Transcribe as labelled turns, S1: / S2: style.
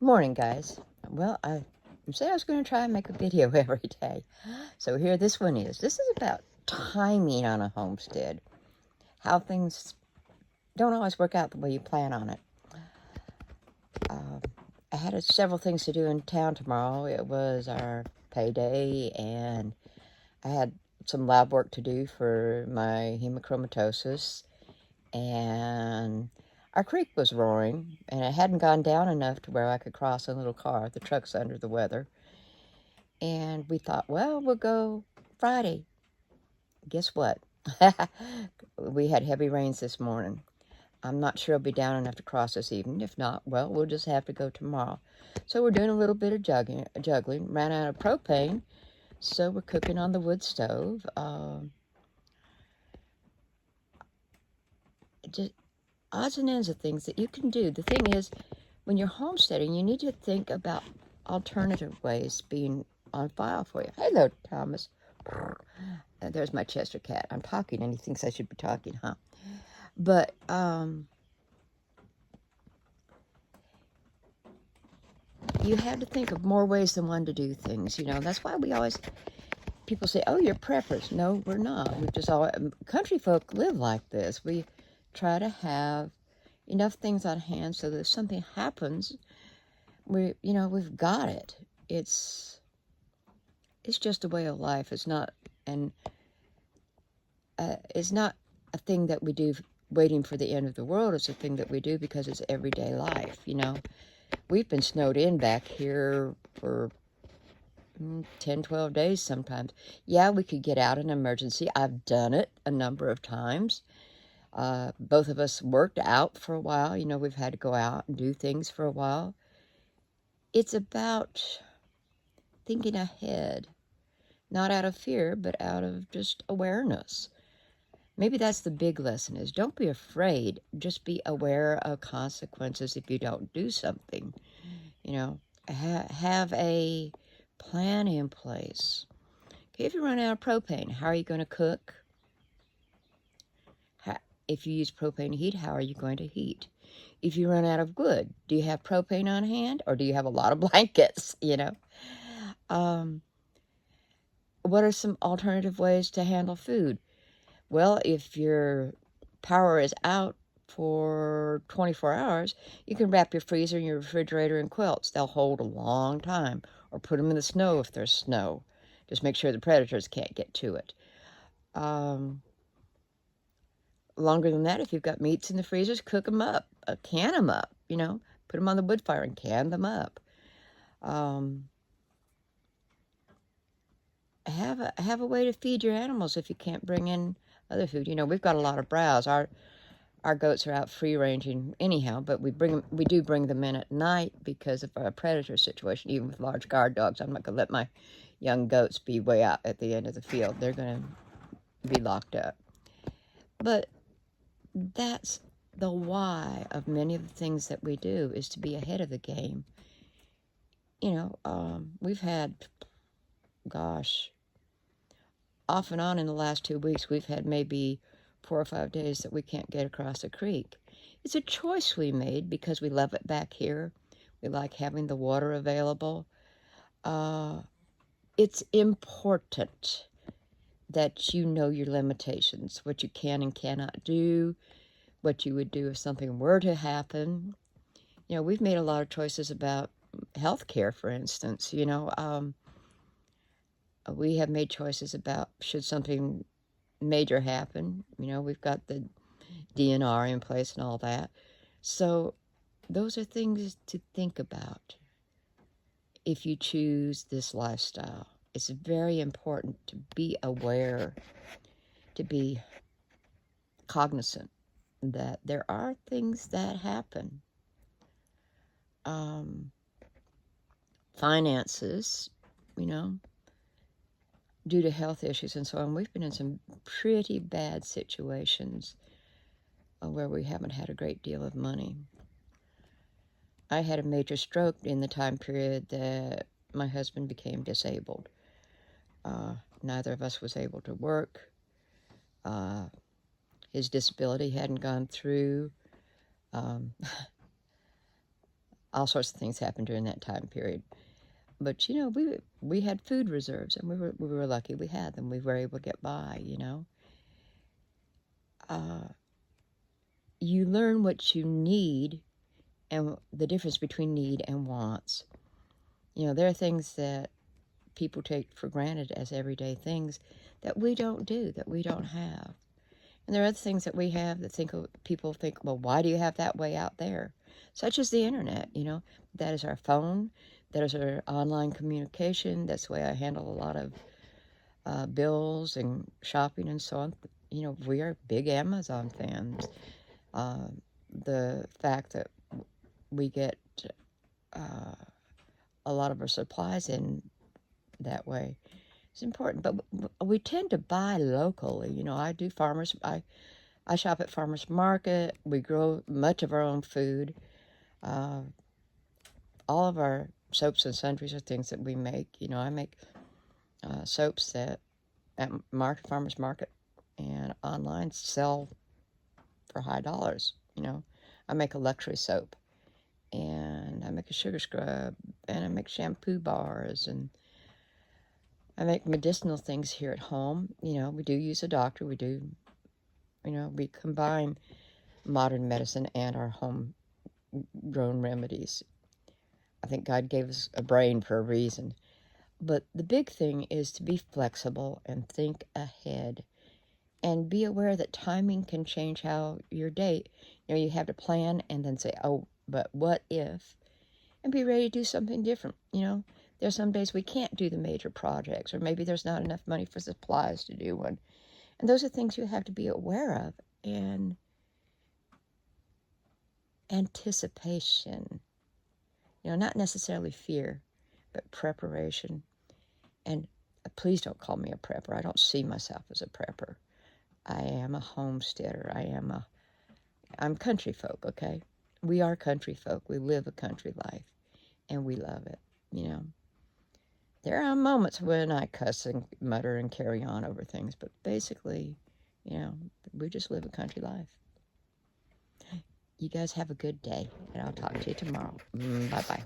S1: Morning, guys. Well, I said I was going to try and make a video every day. So here this one is. This is about timing on a homestead. How things don't always work out the way you plan on it. I had several things to do in town tomorrow. It was our payday, and I had some lab work to do for my hemochromatosis. And our creek was roaring, and it hadn't gone down enough to where I could cross in a little car. The truck's under the weather. And we thought, well, we'll go Friday. Guess what? We had heavy rains this morning. I'm not sure it'll be down enough to cross this evening. If not, well, we'll just have to go tomorrow. So we're doing a little bit of juggling. Ran out of propane, so we're cooking on the wood stove. Just odds and ends of things that you can do. The thing is, when you're homesteading, you need to think about alternative ways being on file for you. Hello, Thomas. There's my Chester cat. I'm talking and he thinks I should be talking, huh? But you have to think of more ways than one to do things. You know, that's why people say, oh, you're preppers. No, we're not. We just all, country folk live like this. We try to have enough things on hand so that if something happens, we've got it. It's just a way of life. It's not it's not a thing that we do waiting for the end of the world. It's a thing that we do because it's everyday life, We've been snowed in back here for 10, 12 days sometimes. Yeah, we could get out in an emergency. I've done it a number of times. Both of us worked out for a while. We've had to go out and do things for a while. It's about thinking ahead, not out of fear, but out of just awareness. Maybe that's the big lesson is don't be afraid. Just be aware of consequences if you don't do something. Have a plan in place. Okay, if you run out of propane, how are you going to cook? If you use propane to heat, how are you going to heat? If you run out of wood, do you have propane on hand or do you have a lot of blankets, What are some alternative ways to handle food? Well, if your power is out for 24 hours, you can wrap your freezer and your refrigerator in quilts. They'll hold a long time. Or put them in the snow if there's snow. Just make sure the predators can't get to it. Longer than that, if you've got meats in the freezers, cook them up. Can them up, Put them on the wood fire and can them up. Have a way to feed your animals if you can't bring in other food. We've got a lot of browse. Our goats are out free ranging anyhow, but we do bring them in at night because of our predator situation. Even with large guard dogs, I'm not going to let my young goats be way out at the end of the field. They're going to be locked up. But that's the why of many of the things that we do, is to be ahead of the game. We've had, gosh, off and on in the last 2 weeks, we've had maybe 4 or 5 days that we can't get across the creek. It's a choice we made because we love it back here. We like having the water available. It's important that you know your limitations, what you can and cannot do, what you would do if something were to happen. We've made a lot of choices about health care, for instance. We have made choices about should something major happen. We've got the DNR in place and all that. So those are things to think about if you choose this lifestyle. It's very important to be aware, to be cognizant that there are things that happen. Finances, due to health issues and so on. We've been in some pretty bad situations where we haven't had a great deal of money. I had a major stroke in the time period that my husband became disabled. Neither of us was able to work. His disability hadn't gone through. all sorts of things happened during that time period. But you know, we had food reserves, and we were lucky we had them. We were able to get by. You know, you learn what you need and the difference between need and wants. You know, there are things that people take for granted as everyday things that we don't do, that we don't have. And there are other things that we have that people think, well, why do you have that way out there? Such as the internet, you know. That is our phone. That is our online communication. That's the way I handle a lot of bills and shopping and so on. You know, we are big Amazon fans. The fact that we get a lot of our supplies in that way is important. But we tend to buy locally. You know, I shop at farmers market. We grow much of our own food. All of our soaps and sundries are things that we make. You know, I make soaps that at farmers market and online sell for high dollars. You know, I make a luxury soap, and I make a sugar scrub, and I make shampoo bars, and I make medicinal things here at home. You know, we do use a doctor. We do, you know, we combine modern medicine and our homegrown remedies. I think God gave us a brain for a reason. But the big thing is to be flexible and think ahead and be aware that timing can change how your day, you know, you have to plan and then say, oh, but what if? And be ready to do something different. You know, there's some days we can't do the major projects, or maybe there's not enough money for supplies to do one. And those are things you have to be aware of. And anticipation, you know, not necessarily fear, but preparation. And please don't call me a prepper. I don't see myself as a prepper. I am a homesteader. I'm country folk, okay? We are country folk. We live a country life, and we love it, you know. There are moments when I cuss and mutter and carry on over things, but basically, you know, we just live a country life. You guys have a good day, and I'll talk to you tomorrow. Bye-bye.